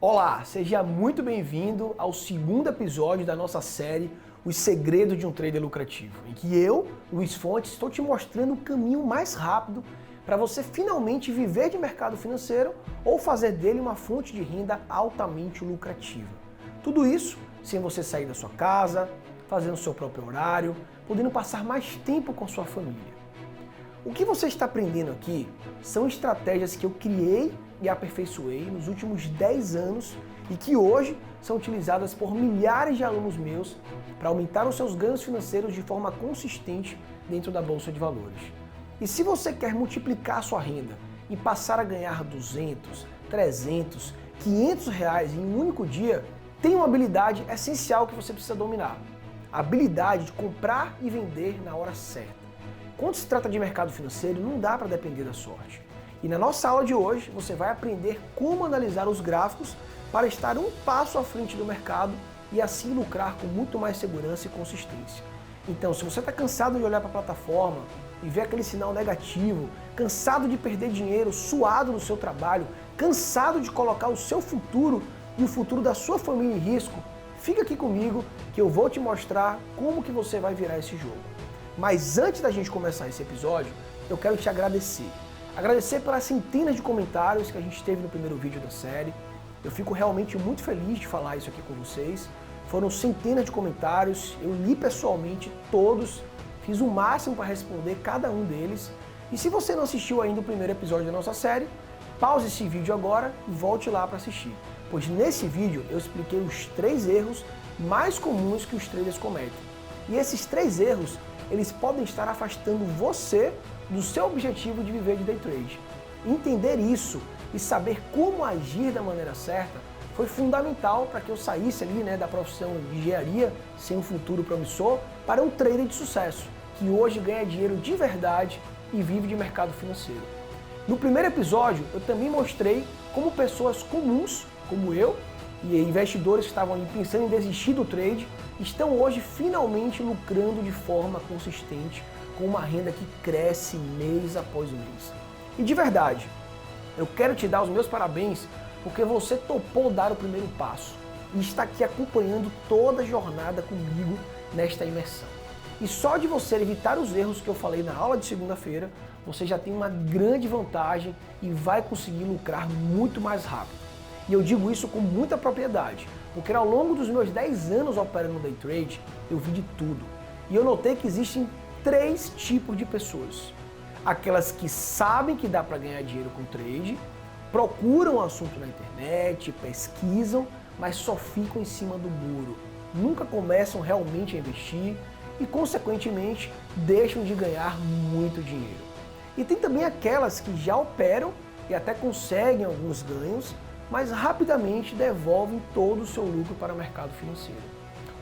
Olá, seja muito bem-vindo ao segundo episódio da nossa série Os Segredos de um Trader Lucrativo, em que eu, Luiz Fontes, estou te mostrando o caminho mais rápido para você finalmente viver de mercado financeiro ou fazer dele uma fonte de renda altamente lucrativa. Tudo isso sem você sair da sua casa, fazendo o seu próprio horário, podendo passar mais tempo com sua família. O que você está aprendendo aqui são estratégias que eu criei e aperfeiçoei nos últimos 10 anos e que hoje são utilizadas por milhares de alunos meus para aumentar os seus ganhos financeiros de forma consistente dentro da Bolsa de Valores. E se você quer multiplicar a sua renda e passar a ganhar 200, 300, 500 reais em um único dia, tem uma habilidade essencial que você precisa dominar. A habilidade de comprar e vender na hora certa. Quando se trata de mercado financeiro, não dá para depender da sorte. E na nossa aula de hoje, você vai aprender como analisar os gráficos para estar um passo à frente do mercado e assim lucrar com muito mais segurança e consistência. Então, se você está cansado de olhar para a plataforma e ver aquele sinal negativo, cansado de perder dinheiro, suado no seu trabalho, cansado de colocar o seu futuro e o futuro da sua família em risco, fica aqui comigo que eu vou te mostrar como que você vai virar esse jogo. Mas antes da gente começar esse episódio, eu quero te agradecer. Agradecer pelas centenas de comentários que a gente teve no primeiro vídeo da série. Eu fico realmente muito feliz de falar isso aqui com vocês. Foram centenas de comentários, eu li pessoalmente todos, fiz o máximo para responder cada um deles. E se você não assistiu ainda o primeiro episódio da nossa série, pause esse vídeo agora e volte lá para assistir. Pois nesse vídeo eu expliquei os 3 erros mais comuns que os traders cometem. E esses 3 erros, eles podem estar afastando você do seu objetivo de viver de day trade. Entender isso e saber como agir da maneira certa foi fundamental para que eu saísse ali, da profissão de engenharia sem um futuro promissor para um trader de sucesso, que hoje ganha dinheiro de verdade e vive de mercado financeiro. No primeiro episódio, eu também mostrei como pessoas comuns, como eu, e investidores que estavam ali pensando em desistir do trade, estão hoje finalmente lucrando de forma consistente com uma renda que cresce mês após mês. E de verdade, eu quero te dar os meus parabéns porque você topou dar o primeiro passo e está aqui acompanhando toda a jornada comigo nesta imersão. E só de você evitar os erros que eu falei na aula de segunda-feira, você já tem uma grande vantagem e vai conseguir lucrar muito mais rápido. E eu digo isso com muita propriedade, porque ao longo dos meus 10 anos operando no day trade, eu vi de tudo. E eu notei que existem 3 tipos de pessoas. Aquelas que sabem que dá para ganhar dinheiro com trade, procuram o assunto na internet, pesquisam, mas só ficam em cima do muro. Nunca começam realmente a investir e, consequentemente, deixam de ganhar muito dinheiro. E tem também aquelas que já operam e até conseguem alguns ganhos, mas rapidamente devolvem todo o seu lucro para o mercado financeiro.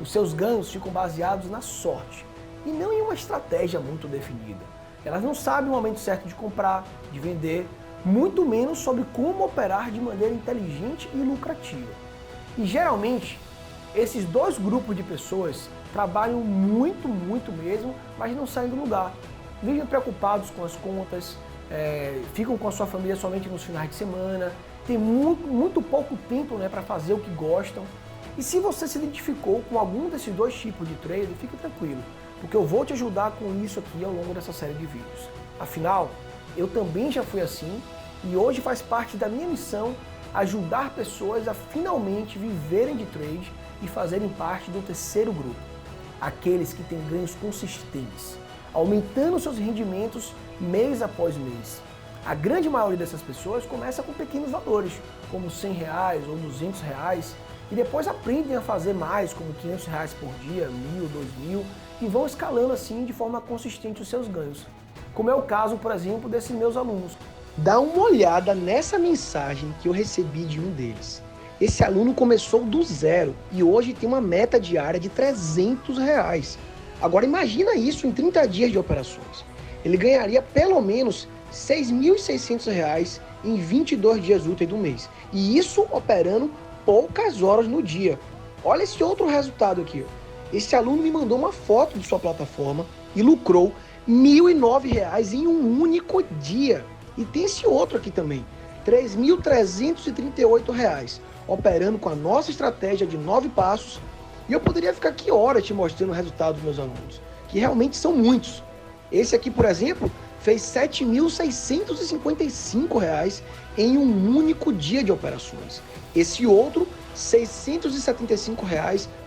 Os seus ganhos ficam baseados na sorte e não em uma estratégia muito definida. Elas não sabem o momento certo de comprar, de vender, muito menos sobre como operar de maneira inteligente e lucrativa. E geralmente, esses 2 grupos de pessoas trabalham muito mesmo, mas não saem do lugar. Vivem preocupados com as contas, ficam com a sua família somente nos finais de semana, tem muito pouco tempo para fazer o que gostam. E se você se identificou com algum desses 2 tipos de trader, fique tranquilo, porque eu vou te ajudar com isso aqui ao longo dessa série de vídeos. Afinal, eu também já fui assim e hoje faz parte da minha missão ajudar pessoas a finalmente viverem de trade e fazerem parte do terceiro grupo, aqueles que têm ganhos consistentes, aumentando seus rendimentos mês após mês. A grande maioria dessas pessoas começa com pequenos valores, como R$100 ou R$200, e depois aprendem a fazer mais, como R$500 por dia, 1.000, 2.000, e vão escalando assim de forma consistente os seus ganhos. Como é o caso, por exemplo, desses meus alunos. Dá uma olhada nessa mensagem que eu recebi de um deles. Esse aluno começou do zero e hoje tem uma meta diária de R$300. Agora imagina isso em 30 dias de operações. Ele ganharia pelo menos R$6.600 em 22 dias úteis do mês. E isso operando poucas horas no dia. Olha esse outro resultado aqui. Esse aluno me mandou uma foto de sua plataforma e lucrou R$1.009 em um único dia. E tem esse outro aqui também. R$ 3.338, operando com a nossa estratégia de 9 passos. E eu poderia ficar aqui horas te mostrando o resultado dos meus alunos, que realmente são muitos. Esse aqui, por exemplo, fez R$ 7.655 em um único dia de operações. Esse outro, R$ 675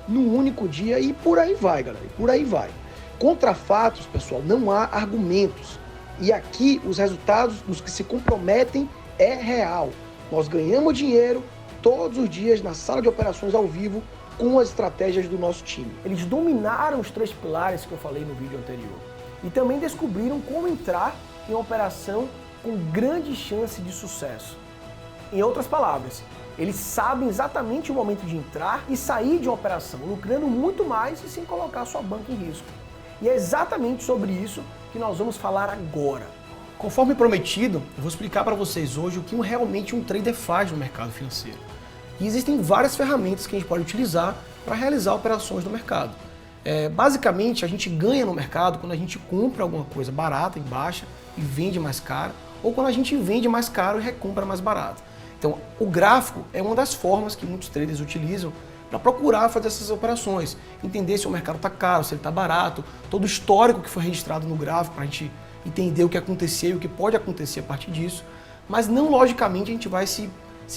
no único dia, e por aí vai, galera, por aí vai. Contra fatos, pessoal, não há argumentos. E aqui os resultados dos que se comprometem é real. Nós ganhamos dinheiro todos os dias na sala de operações ao vivo com as estratégias do nosso time. Eles dominaram os 3 pilares que eu falei no vídeo anterior. E também descobriram como entrar em uma operação com grande chance de sucesso. Em outras palavras, eles sabem exatamente o momento de entrar e sair de uma operação, lucrando muito mais e sem colocar a sua banca em risco. E é exatamente sobre isso que nós vamos falar agora. Conforme prometido, eu vou explicar para vocês hoje o que realmente um trader faz no mercado financeiro. E existem várias ferramentas que a gente pode utilizar para realizar operações no mercado. Basicamente, a gente ganha no mercado quando a gente compra alguma coisa barata, em baixa, e vende mais caro, ou quando a gente vende mais caro e recompra mais barato. Então, o gráfico é uma das formas que muitos traders utilizam para procurar fazer essas operações, entender se o mercado está caro, se ele está barato, todo o histórico que foi registrado no gráfico para a gente entender o que aconteceu e o que pode acontecer a partir disso, mas não logicamente a gente vai se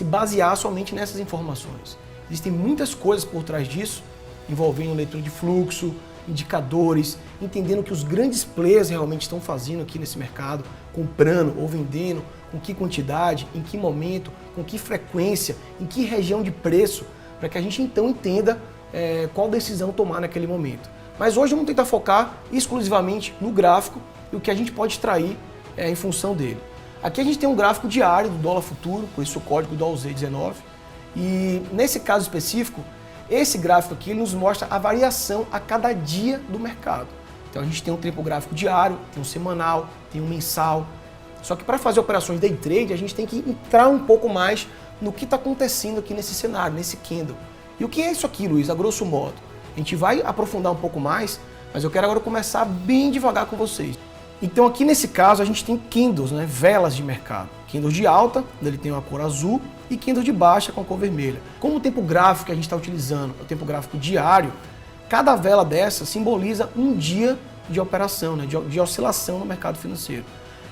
basear somente nessas informações. Existem muitas coisas por trás disso, envolvendo leitura de fluxo, indicadores, entendendo o que os grandes players realmente estão fazendo aqui nesse mercado, comprando ou vendendo, com que quantidade, em que momento, com que frequência, em que região de preço, para que a gente então entenda qual decisão tomar naquele momento. Mas hoje vamos tentar focar exclusivamente no gráfico e o que a gente pode extrair em função dele. Aqui a gente tem um gráfico diário do dólar futuro, por isso o código DOLZ19, e nesse caso específico, esse gráfico aqui ele nos mostra a variação a cada dia do mercado. Então a gente tem um tempo gráfico diário, tem um semanal, tem um mensal. Só que para fazer operações day trade, a gente tem que entrar um pouco mais no que está acontecendo aqui nesse cenário, nesse candle. E o que é isso aqui, Luiz, a grosso modo? A gente vai aprofundar um pouco mais, mas eu quero agora começar bem devagar com vocês. Então aqui nesse caso a gente tem candles, velas de mercado. Candle de alta, ele tem uma cor azul, e candle de baixa com a cor vermelha. Como o tempo gráfico que a gente está utilizando é o tempo gráfico diário, cada vela dessa simboliza um dia de operação, de oscilação no mercado financeiro.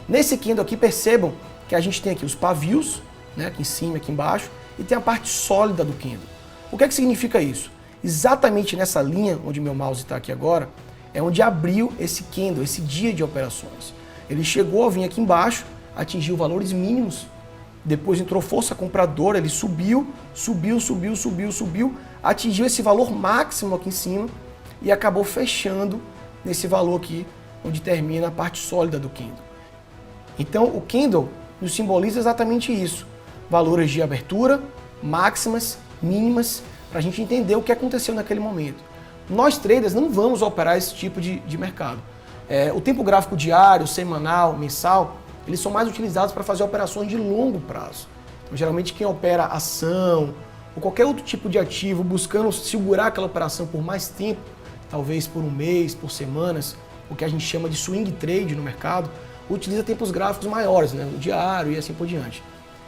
Nesse candle aqui, percebam que a gente tem aqui os pavios, aqui em cima, aqui embaixo, e tem a parte sólida do candle. O que é que significa isso? Exatamente nessa linha onde meu mouse está aqui agora, é onde abriu esse candle, esse dia de operações. Ele chegou a vir aqui embaixo, atingiu valores mínimos, depois entrou força compradora, ele subiu, atingiu esse valor máximo aqui em cima e acabou fechando nesse valor aqui, onde termina a parte sólida do candle. Então o candle nos simboliza exatamente isso, valores de abertura, máximas, mínimas, para a gente entender o que aconteceu naquele momento. Nós traders não vamos operar esse tipo de mercado. O tempo gráfico diário, semanal, mensal, eles são mais utilizados para fazer operações de longo prazo. Então, geralmente quem opera ação ou qualquer outro tipo de ativo buscando segurar aquela operação por mais tempo, talvez por um mês, por semanas, o que a gente chama de swing trade no mercado, utiliza tempos gráficos maiores, o diário e assim por diante.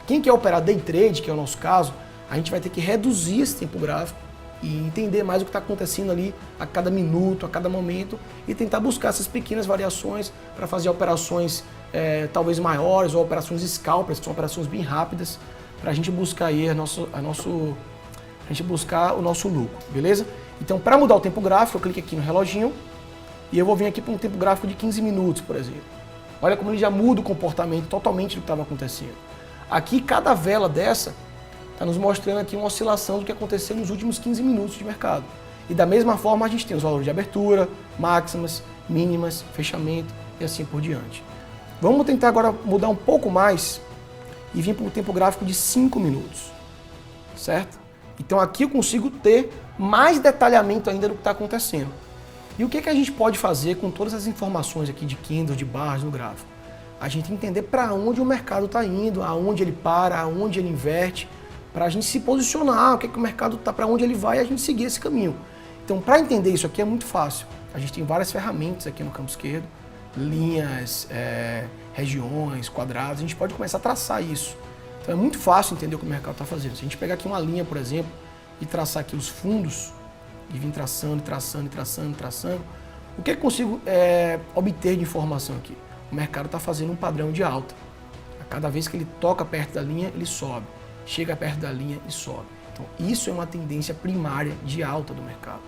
Quem quer operar day trade, que é o nosso caso, a gente vai ter que reduzir esse tempo gráfico e entender mais o que está acontecendo ali a cada minuto, a cada momento e tentar buscar essas pequenas variações para fazer operações talvez maiores ou operações scalpers, que são operações bem rápidas, para a gente buscar aí buscar o nosso lucro, beleza? Então, para mudar o tempo gráfico, eu clico aqui no reloginho e eu vou vir aqui para um tempo gráfico de 15 minutos, por exemplo. Olha como ele já muda o comportamento totalmente do que estava acontecendo. Aqui, cada vela dessa está nos mostrando aqui uma oscilação do que aconteceu nos últimos 15 minutos de mercado. E da mesma forma, a gente tem os valores de abertura, máximas, mínimas, fechamento e assim por diante. Vamos tentar agora mudar um pouco mais e vir para um tempo gráfico de 5 minutos, certo? Então aqui eu consigo ter mais detalhamento ainda do que está acontecendo. E o que a gente pode fazer com todas as informações aqui de candles, de barras no gráfico? A gente entender para onde o mercado está indo, aonde ele para, aonde ele inverte, para a gente se posicionar, o que o mercado está, para onde ele vai e a gente seguir esse caminho. Então, para entender isso aqui é muito fácil. A gente tem várias ferramentas aqui no campo esquerdo, linhas, regiões, quadrados, a gente pode começar a traçar isso. Então, Então é muito fácil entender o que o mercado está fazendo. Se a gente pegar aqui uma linha, por exemplo, e traçar aqui os fundos, e vir traçando, traçando, traçando, traçando, o que eu consigo obter de informação aqui? O mercado está fazendo um padrão de alta. A cada vez que ele toca perto da linha, ele sobe. Chega perto da linha e sobe. Então isso é uma tendência primária de alta do mercado.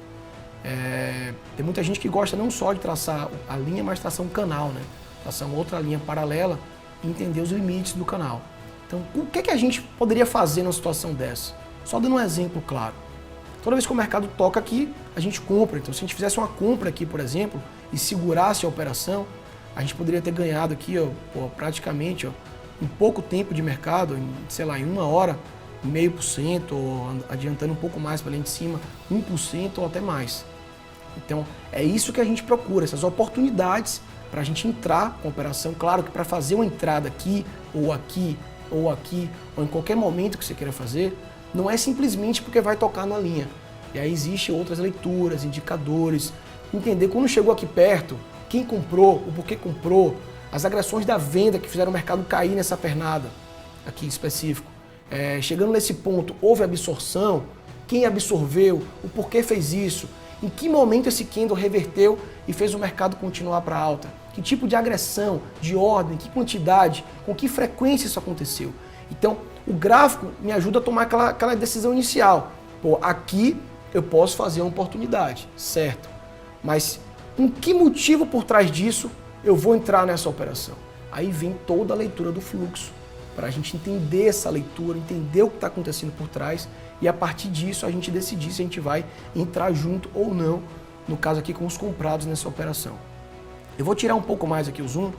Tem muita gente que gosta não só de traçar a linha, mas traçar um canal, né? Traçar uma outra linha paralela e entender os limites do canal. Então, o que a gente poderia fazer numa situação dessa? Só dando um exemplo claro. Toda vez que o mercado toca aqui, a gente compra. Então, se a gente fizesse uma compra aqui, por exemplo, e segurasse a operação, a gente poderia ter ganhado aqui, praticamente, em pouco tempo de mercado, em 1 hora, 0,5%, ou adiantando um pouco mais para lá em cima, 1% ou até mais. Então, é isso que a gente procura, essas oportunidades para a gente entrar com a operação. Claro que para fazer uma entrada aqui, ou aqui, ou aqui, ou em qualquer momento que você queira fazer, não é simplesmente porque vai tocar na linha. E aí existem outras leituras, indicadores, entender quando chegou aqui perto, quem comprou, o porquê comprou, as agressões da venda que fizeram o mercado cair nessa pernada, aqui específico. Chegando nesse ponto, houve absorção, quem absorveu, o porquê fez isso, em que momento esse candle reverteu e fez o mercado continuar para alta, que tipo de agressão, de ordem, que quantidade, com que frequência isso aconteceu. Então, o gráfico me ajuda a tomar aquela decisão inicial. Pô, aqui eu posso fazer uma oportunidade, certo? Mas com que motivo por trás disso eu vou entrar nessa operação? Aí vem toda a leitura do fluxo, para a gente entender essa leitura, entender o que está acontecendo por trás e a partir disso a gente decidir se a gente vai entrar junto ou não, no caso aqui com os comprados nessa operação. Eu vou tirar um pouco mais aqui o zoom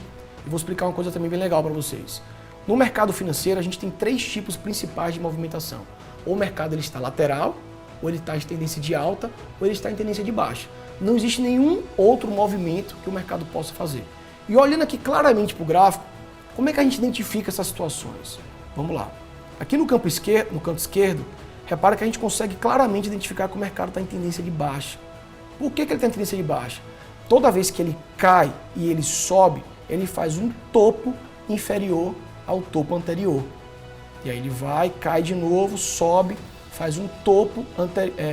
e vou explicar uma coisa também bem legal para vocês. No mercado financeiro a gente tem 3 tipos principais de movimentação. Ou o mercado ele está lateral, ou ele está em tendência de alta, ou ele está em tendência de baixa. Não existe nenhum outro movimento que o mercado possa fazer. E olhando aqui claramente para o gráfico, como é que a gente identifica essas situações? Vamos lá. Aqui no canto esquerdo, repara que a gente consegue claramente identificar que o mercado está em tendência de baixa. Por que ele está em tendência de baixa? Toda vez que ele cai e ele sobe, ele faz um topo inferior ao topo anterior. E aí ele vai, cai de novo, sobe, faz um topo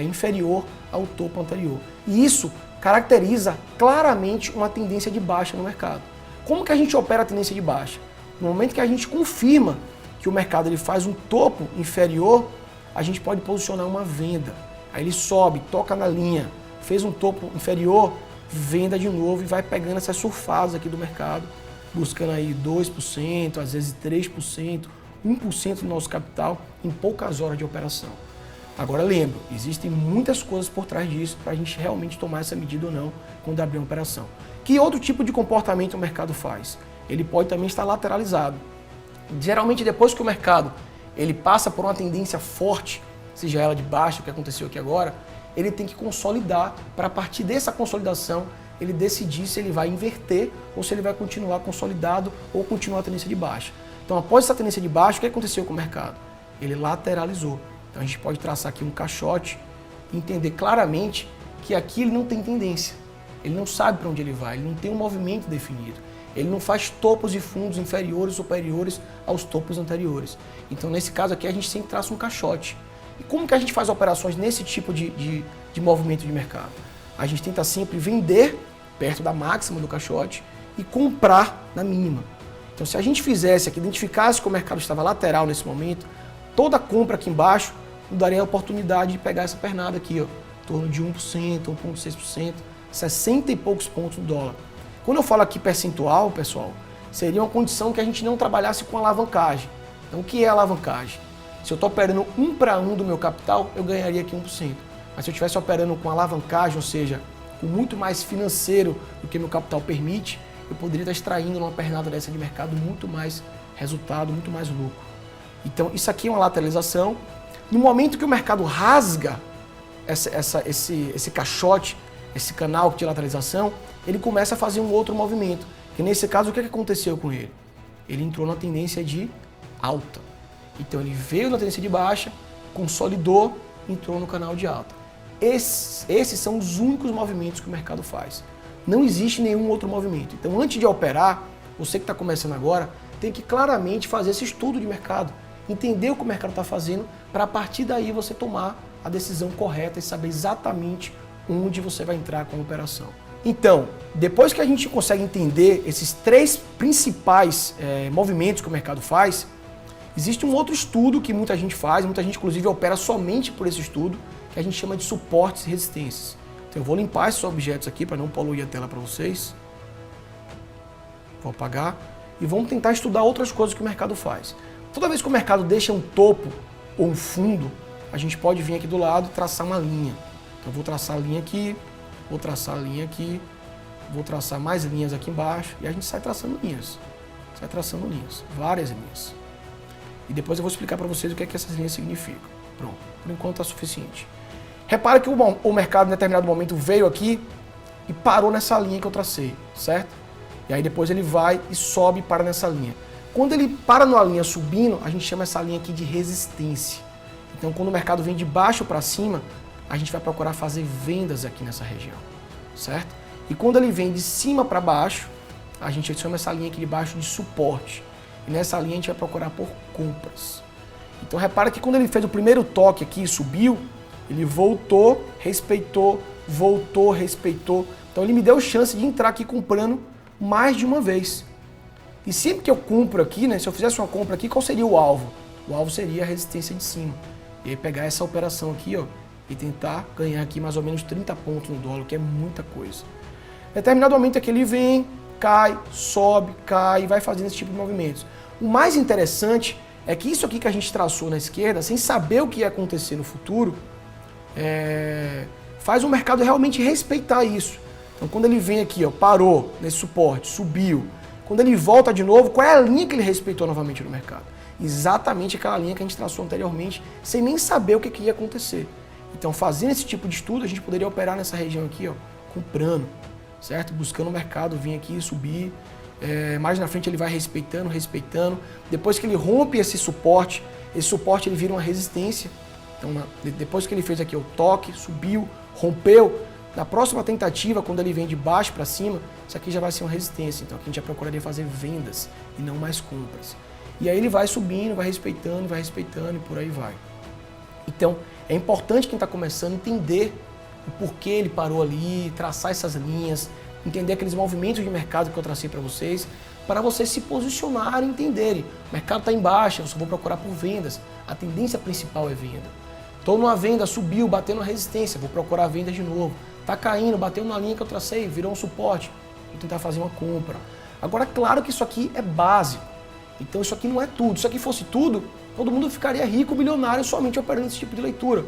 inferior ao topo anterior. E isso caracteriza claramente uma tendência de baixa no mercado. Como que a gente opera a tendência de baixa? No momento que a gente confirma que o mercado ele faz um topo inferior, a gente pode posicionar uma venda. Aí ele sobe, toca na linha, fez um topo inferior, venda de novo e vai pegando essas surfadas aqui do mercado, buscando aí 2%, às vezes 3%, 1% do nosso capital em poucas horas de operação. Agora lembra, existem muitas coisas por trás disso para a gente realmente tomar essa medida ou não quando abrir uma operação. Que outro tipo de comportamento o mercado faz? Ele pode também estar lateralizado. Geralmente depois que o mercado ele passa por uma tendência forte, seja ela de baixa, o que aconteceu aqui agora, ele tem que consolidar para a partir dessa consolidação ele decidir se ele vai inverter ou se ele vai continuar consolidado ou continuar a tendência de baixa. Então após essa tendência de baixa, o que aconteceu com o mercado? Ele lateralizou. Então a gente pode traçar aqui um caixote e entender claramente que aqui ele não tem tendência. Ele não sabe para onde ele vai, ele não tem um movimento definido. Ele não faz topos e fundos inferiores ou superiores aos topos anteriores. Então nesse caso aqui a gente sempre traça um caixote. E como que a gente faz operações nesse tipo de movimento de mercado? A gente tenta sempre vender perto da máxima do caixote e comprar na mínima. Então se a gente fizesse aqui, identificasse que o mercado estava lateral nesse momento, toda compra aqui embaixo nos daria a oportunidade de pegar essa pernada aqui, ó, em torno de 1%, 1,6%, 60 e poucos pontos no dólar. Quando eu falo aqui percentual, pessoal, seria uma condição que a gente não trabalhasse com alavancagem. Então o que é alavancagem? Se eu estou operando 1 para 1 do meu capital, eu ganharia aqui 1%. Mas se eu estivesse operando com alavancagem, ou seja, com muito mais financeiro do que meu capital permite, eu poderia estar extraindo numa pernada dessa de mercado muito mais resultado, muito mais lucro. Então isso aqui é uma lateralização. No momento que o mercado rasga esse caixote, esse canal de lateralização, ele começa a fazer um outro movimento. Que nesse caso, o que aconteceu com ele? Ele entrou na tendência de alta. Então ele veio na tendência de baixa, consolidou, entrou no canal de alta. Esses são os únicos movimentos que o mercado faz. Não existe nenhum outro movimento. Então antes de operar, você que está começando agora, tem que claramente fazer esse estudo de mercado. entender o que o mercado está fazendo, para a partir daí você tomar a decisão correta e saber exatamente onde você vai entrar com a operação. Então, depois que a gente consegue entender esses três principais movimentos que o mercado faz, existe um outro estudo que muita gente faz, muita gente inclusive opera somente por esse estudo, que a gente chama de suportes e resistências. Então eu vou limpar esses objetos aqui para não poluir a tela para vocês. Vou apagar e vamos tentar estudar outras coisas que o mercado faz. Toda vez que o mercado deixa um topo ou um fundo, a gente pode vir aqui do lado e traçar uma linha. Então eu vou traçar a linha aqui, vou traçar a linha aqui, vou traçar mais linhas aqui embaixo e a gente sai traçando linhas. Sai traçando linhas, várias linhas. E depois eu vou explicar para vocês o que é que essas linhas significam. Pronto, por enquanto está suficiente. Repara que o mercado em determinado momento veio aqui e parou nessa linha que eu tracei, certo? E aí depois ele vai e sobe e para nessa linha. Quando ele para numa linha subindo, a gente chama essa linha aqui de resistência. Então quando o mercado vem de baixo para cima, a gente vai procurar fazer vendas aqui nessa região, certo? E quando ele vem de cima para baixo, a gente chama essa linha aqui de baixo de suporte. E nessa linha a gente vai procurar por compras. Então repara que quando ele fez o primeiro toque aqui e subiu, ele voltou, respeitou, voltou, respeitou. Então ele me deu chance de entrar aqui comprando mais de uma vez. E sempre que eu compro aqui, né, se eu fizesse uma compra aqui, qual seria o alvo? O alvo seria a resistência de cima. E aí pegar essa operação aqui, ó, e tentar ganhar aqui mais ou menos 30 pontos no dólar, que é muita coisa. Em determinado momento aqui ele vem, cai, sobe, cai, e vai fazendo esse tipo de movimentos. O mais interessante é que isso aqui que a gente traçou na esquerda, sem saber o que ia acontecer no futuro, faz o mercado realmente respeitar isso. Então quando ele vem aqui, ó, parou nesse suporte, subiu, quando ele volta de novo, qual é a linha que ele respeitou novamente no mercado? Exatamente aquela linha que a gente traçou anteriormente, sem nem saber o que ia acontecer. Então fazendo esse tipo de estudo, a gente poderia operar nessa região aqui, ó, comprando, certo? Buscando o mercado, vir aqui, subir, mais na frente ele vai respeitando, respeitando. Depois que ele rompe esse suporte ele vira uma resistência. Então depois que ele fez aqui o toque, subiu, rompeu, na próxima tentativa, quando ele vem de baixo para cima, isso aqui já vai ser uma resistência. Então aqui a gente já procuraria fazer vendas e não mais compras. E aí ele vai subindo, vai respeitando e por aí vai. Então é importante quem está começando entender o porquê ele parou ali, traçar essas linhas, entender aqueles movimentos de mercado que eu tracei para vocês se posicionarem e entenderem. O mercado está em baixa, eu só vou procurar por vendas. A tendência principal é venda. Estou numa venda, subiu, bateu na resistência, vou procurar vendas de novo. Está caindo, bateu na linha que eu tracei, virou um suporte, vou tentar fazer uma compra. Agora, claro que isso aqui é básico. Então isso aqui não é tudo. Se isso aqui fosse tudo, todo mundo ficaria rico, bilionário, somente operando esse tipo de leitura.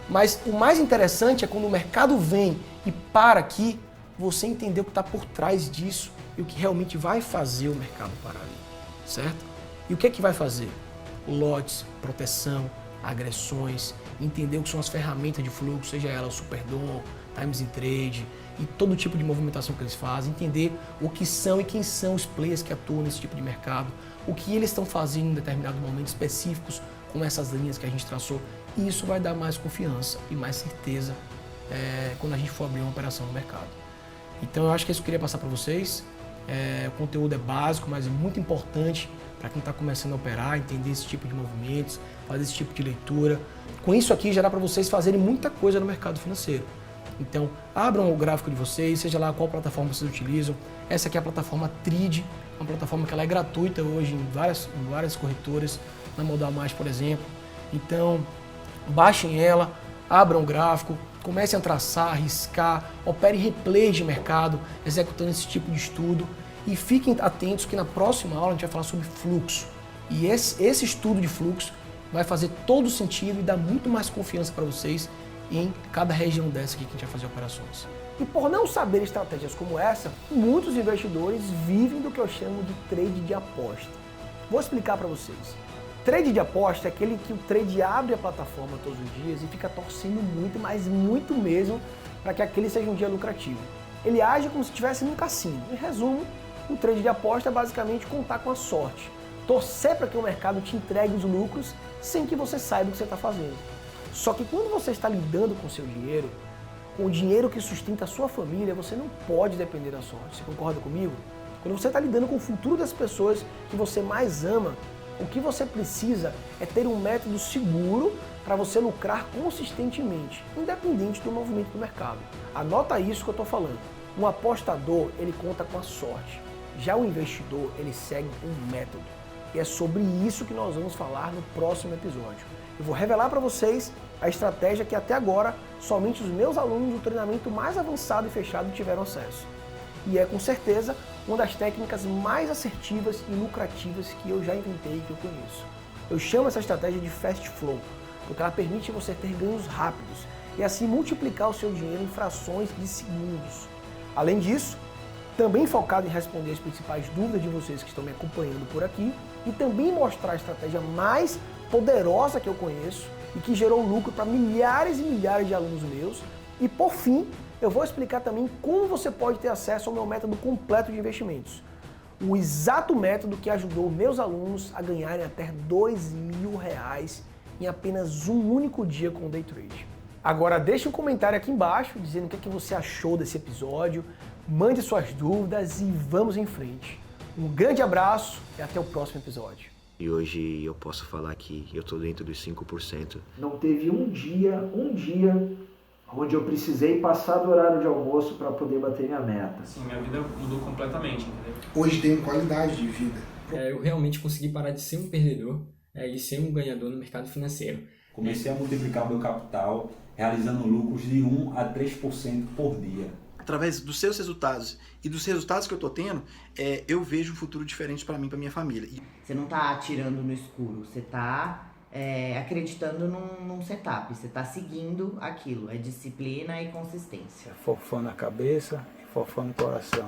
Mas o mais interessante é quando o mercado vem e para aqui, você entender o que está por trás disso e o que realmente vai fazer o mercado parar ali, certo? E o que é que vai fazer? Lotes, proteção, agressões, entender o que são as ferramentas de fluxo, seja ela o Superdom, Times in Trade e todo tipo de movimentação que eles fazem, entender o que são e quem são os players que atuam nesse tipo de mercado, o que eles estão fazendo em determinados momentos específicos com essas linhas que a gente traçou. E isso vai dar mais confiança e mais certeza quando a gente for abrir uma operação no mercado. Então eu acho que é isso que eu queria passar para vocês. O conteúdo é básico, mas é muito importante para quem está começando a operar, entender esse tipo de movimentos, fazer esse tipo de leitura. Com isso aqui já dá para vocês fazerem muita coisa no mercado financeiro. Então abram o gráfico de vocês, seja lá qual plataforma vocês utilizam. Essa aqui é a plataforma Tride, uma plataforma que ela é gratuita hoje em várias corretoras, na Modal Mais, por exemplo. Então baixem ela, abram o gráfico, comecem a traçar, riscar, operem replays de mercado, executando esse tipo de estudo e fiquem atentos que na próxima aula a gente vai falar sobre fluxo. E esse estudo de fluxo vai fazer todo sentido e dar muito mais confiança para vocês em cada região dessa aqui que a gente vai fazer operações. E por não saber estratégias como essa, muitos investidores vivem do que eu chamo de trade de aposta. Vou explicar para vocês. Trade de aposta é aquele que o trade abre a plataforma todos os dias e fica torcendo muito, mas muito mesmo, para que aquele seja um dia lucrativo. Ele age como se estivesse num cassino. Em resumo, o trade de aposta é basicamente contar com a sorte. Torcer para que o mercado te entregue os lucros sem que você saiba o que você está fazendo. Só que quando você está lidando com o seu dinheiro, com o dinheiro que sustenta a sua família, você não pode depender da sorte. Você concorda comigo? Quando você está lidando com o futuro das pessoas que você mais ama, o que você precisa é ter um método seguro para você lucrar consistentemente, independente do movimento do mercado. Anota isso que eu estou falando. Um apostador, ele conta com a sorte. Já o investidor, ele segue um método. E é sobre isso que nós vamos falar no próximo episódio. Eu vou revelar para vocês a estratégia que até agora somente os meus alunos do treinamento mais avançado e fechado tiveram acesso. E é com certeza uma das técnicas mais assertivas e lucrativas que eu já inventei e que eu conheço. Eu chamo essa estratégia de Fast Flow, porque ela permite você ter ganhos rápidos e assim multiplicar o seu dinheiro em frações de segundos. Além disso, também focado em responder as principais dúvidas de vocês que estão me acompanhando por aqui e também mostrar a estratégia mais poderosa que eu conheço e que gerou lucro para milhares e milhares de alunos meus. E por fim, eu vou explicar também como você pode ter acesso ao meu método completo de investimentos. O exato método que ajudou meus alunos a ganharem até R$2.000 em apenas um único dia com o Day Trade. Agora deixe um comentário aqui embaixo dizendo o que você achou desse episódio, mande suas dúvidas e vamos em frente. Um grande abraço e até o próximo episódio. E hoje eu posso falar que eu tô dentro dos 5%. Não teve um dia onde eu precisei passar do horário de almoço para poder bater minha meta. Sim, minha vida mudou completamente, entendeu? Hoje tenho qualidade de vida. Eu realmente consegui parar de ser um perdedor e ser um ganhador no mercado financeiro. Comecei a multiplicar o meu capital realizando lucros de 1 a 3% por dia. Através dos seus resultados e dos resultados que eu estou tendo, eu vejo um futuro diferente para mim e para minha família. Você não está atirando no escuro, você está acreditando num setup, você está seguindo aquilo, é disciplina e consistência. Fofão na cabeça e fofão no coração.